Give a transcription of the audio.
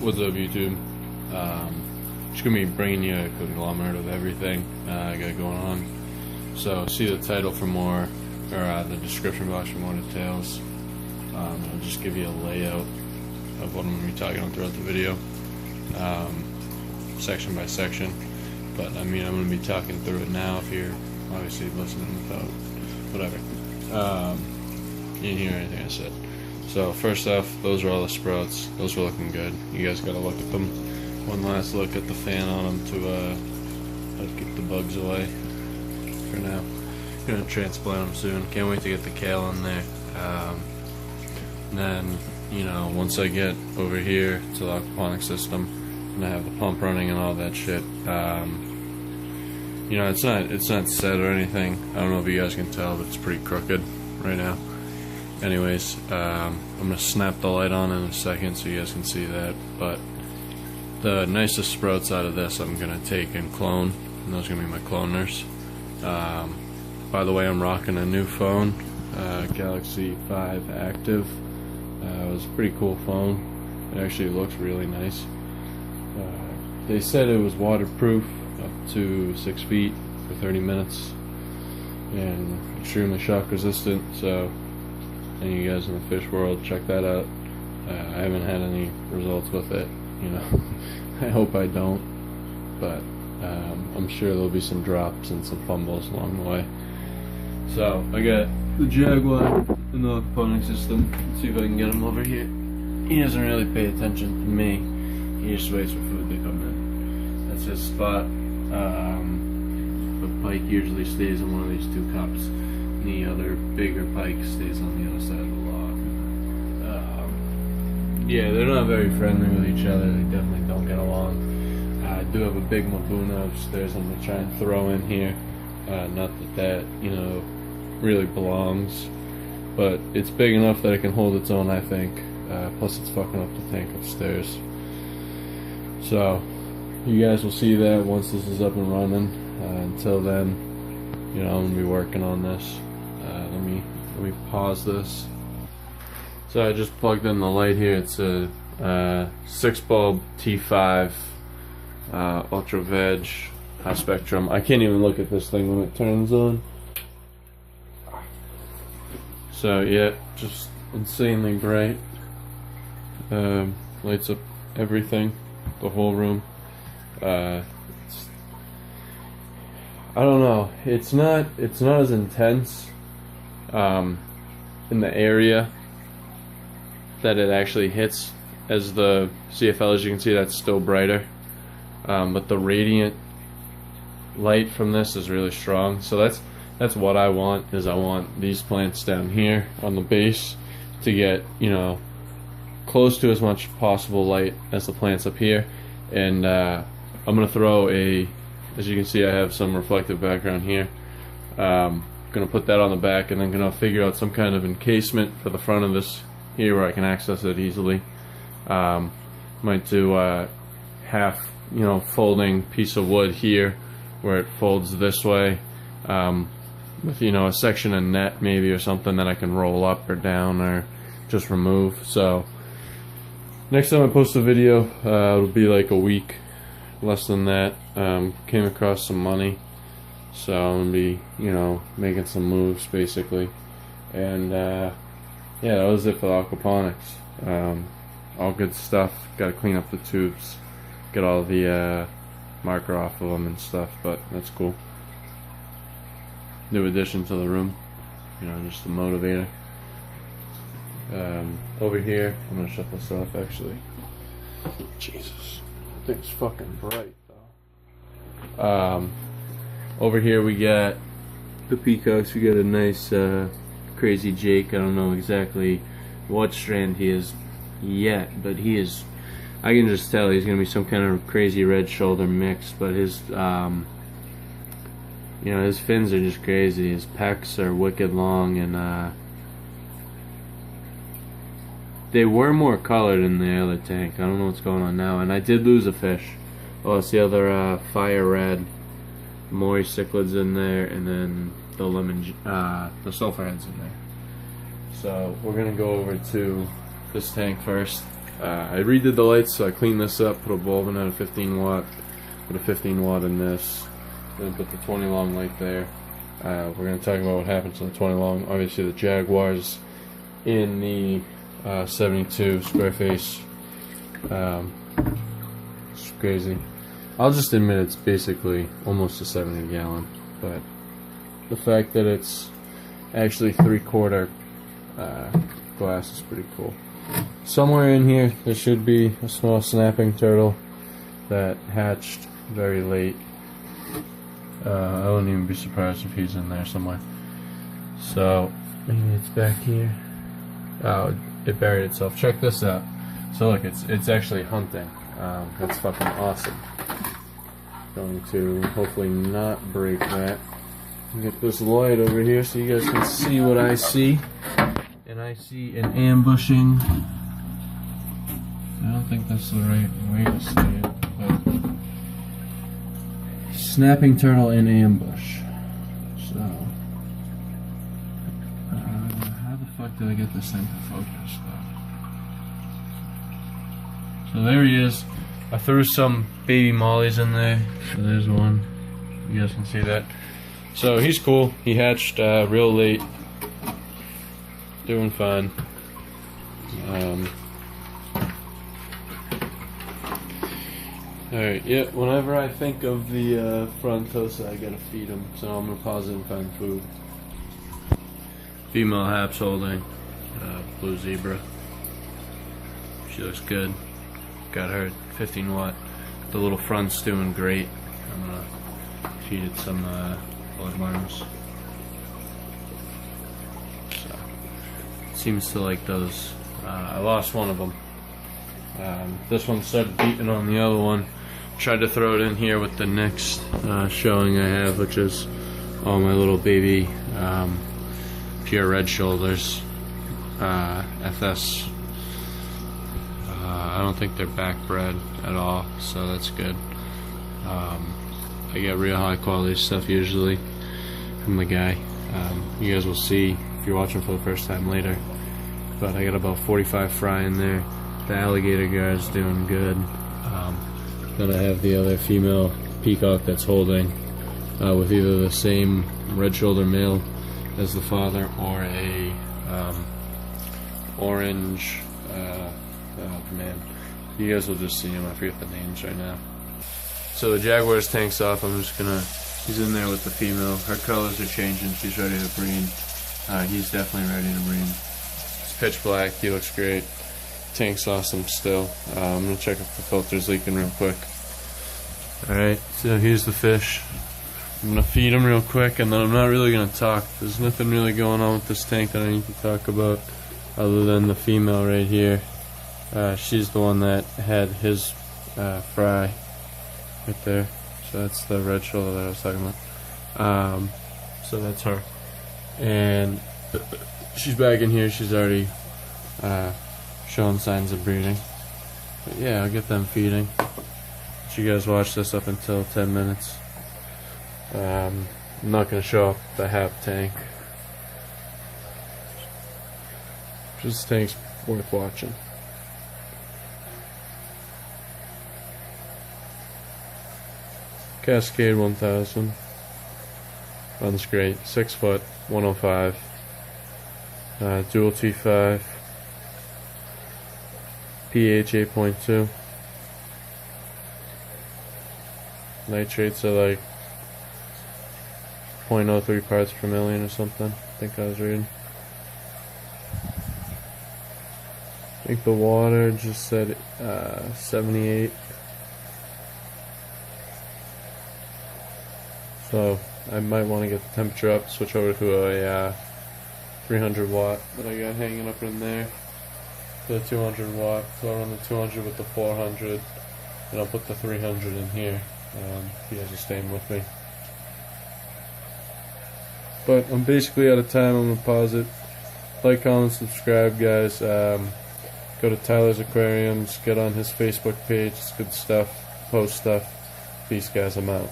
What's up, YouTube? Just gonna be bringing you a conglomerate of everything I got going on. So see the title for more, or the description box for more details. I'll just give you a layout of what I'm gonna be talking about throughout the video, section by section. But I mean, I'm gonna be talking through it now. If you're obviously listening without whatever, you didn't hear anything I said. So first off, those are all the sprouts. Those are looking good. You guys gotta look at them. One last look at the fan on them to help keep the bugs away for now. Gonna transplant them soon. Can't wait to get the kale in there. And then, you know, once I get over here to the aquaponics system and I have the pump running and all that shit, you know, it's not set or anything. I don't know if you guys can tell, but it's pretty crooked right now. Anyways, I'm gonna snap the light on in a second so you guys can see that. But the nicest sprouts out of this I'm gonna take and clone, and those are gonna be my cloners. By the way, I'm rocking a new phone, Galaxy 5 Active. It was a pretty cool phone. It actually looks really nice. They said it was waterproof up to 6 feet for 30 minutes and extremely shock resistant. So any of you guys in the fish world, check that out. I haven't had any results with it, you know. I hope I don't, but I'm sure there'll be some drops and some fumbles along the way. So I got the Jaguar in the aquaponics system. Let's see if I can get him over here. He doesn't really pay attention to me. He just waits for food to come in. That's his spot. The pike usually stays in one of these two cups. The other bigger pike stays on the other side of the log. Yeah, they're not very friendly with each other. They definitely don't get along. I do have a big Mabuna upstairs I'm gonna try and throw in here. Not that you know really belongs, but it's big enough that it can hold its own, I think. Plus it's fucking up the tank upstairs. So you guys will see that once this is up and running. Until then, you know, I'm gonna be working on this. Let me pause this. So I just plugged in the light here. It's a 6-bulb T5 Ultra Veg high spectrum. I can't even look at this thing when it turns on. So yeah, just insanely bright. Lights up everything, the whole room. I don't know. It's not as intense in the area that it actually hits as the CFL. As you can see, that's still brighter, but the radiant light from this is really strong. So that's what I want. Is I want these plants down here on the base to get, you know, close to as much possible light as the plants up here. And I'm gonna throw a, as you can see, I have some reflective background here. Gonna put that on the back, and then gonna figure out some kind of encasement for the front of this here where I can access it easily. Might do half, you know, folding piece of wood here where it folds this way, with, you know, a section of net maybe or something that I can roll up or down or just remove. So next time I post a video, it'll be like a week, less than that. Came across some money, so I'm gonna be, you know, making some moves basically. And yeah, that was it for the aquaponics. All good stuff. Gotta clean up the tubes, get all the marker off of them and stuff, but that's cool. New addition to the room, you know, just a motivator. Over here, I'm gonna shut this off actually. Jesus, that thing's fucking bright though. Over here we got the peacocks. We got a nice crazy Jake. I don't know exactly what strand he is yet, but he is, I can just tell he's gonna be some kind of crazy red shoulder mix. But his you know, his fins are just crazy. His pecs are wicked long, and they were more colored in the other tank. I don't know what's going on now. And I did lose a fish. Oh, it's the other fire red Maury cichlids in there, and then the lemon, the sulfur heads in there. So we're gonna go over to this tank first. I redid the lights, so I cleaned this up, put a bulb in at a 15 watt, put a 15 watt in this, then put the 20 long light there. We're going to talk about what happens on the 20 long. Obviously the Jaguars in the 72 square face. It's crazy. I'll just admit it's basically almost a 70 gallon, but the fact that it's actually 3/4 glass is pretty cool. Somewhere in here there should be a small snapping turtle that hatched very late. I wouldn't even be surprised if he's in there somewhere. So maybe it's back here. Oh, it buried itself. Check this out. So look, it's actually hunting. That's fucking awesome. Going to hopefully not break that. Get this light over here so you guys can see what I see. And I see an ambushing. I don't think that's the right way to say it, but snapping turtle in ambush. So, how the fuck did I get this thing to focus? So there he is. I threw some baby mollies in there. So there's one. You guys can see that. So he's cool. He hatched real late. Doing fine. Alright, yeah, whenever I think of the frontosa, I gotta feed him. So I'm gonna pause it and find food. Female haps holding blue zebra. She looks good. Got her 15 watt. The little front's doing great. I'm gonna feed it some bloodworms. So, seems to like those. I lost one of them. This one started beating on the other one. Tried to throw it in here with the next showing I have, which is all my little baby pure red shoulders. FS. I don't think they're backbred at all, so that's good. I get real high quality stuff usually from the guy. You guys will see if you're watching for the first time later. But I got about 45 fry in there. The alligator guy's doing good. Then I have the other female peacock that's holding with either the same red shoulder male as the father or a orange. Oh man, you guys will just see him. I forget the names right now. So the Jaguar's tank's off. I'm just gonna. He's in there with the female. Her colors are changing. She's ready to breed. He's definitely ready to breed. It's pitch black. He looks great. Tank's awesome still. I'm gonna check if the filter's leaking real quick. Alright, so here's the fish. I'm gonna feed him real quick and then I'm not really gonna talk. There's nothing really going on with this tank that I need to talk about other than the female right here. She's the one that had his fry right there. So that's the red shoulder that I was talking about. So that's her. And she's back in here. She's already showing signs of breeding. But yeah, I'll get them feeding. Let you guys watch this up until 10 minutes. I'm not going to show off the half tank. This tank's worth watching. Cascade 1000. Runs great. 6 foot, 105. Dual T5. pH 8.2. Nitrates are like 0.03 parts per million or something. I think I was reading. I think the water just said 78. So I might want to get the temperature up, switch over to a 300 watt that I got hanging up in there. To the 200 watt, so I'll run the 200 with the 400, and I'll put the 300 in here. You guys are staying with me. But I'm basically out of time. I'm going to pause it. Like, comment, subscribe, guys. Go to Tyler's Aquariums. Get on his Facebook page. It's good stuff. Post stuff. Peace, guys. I'm out.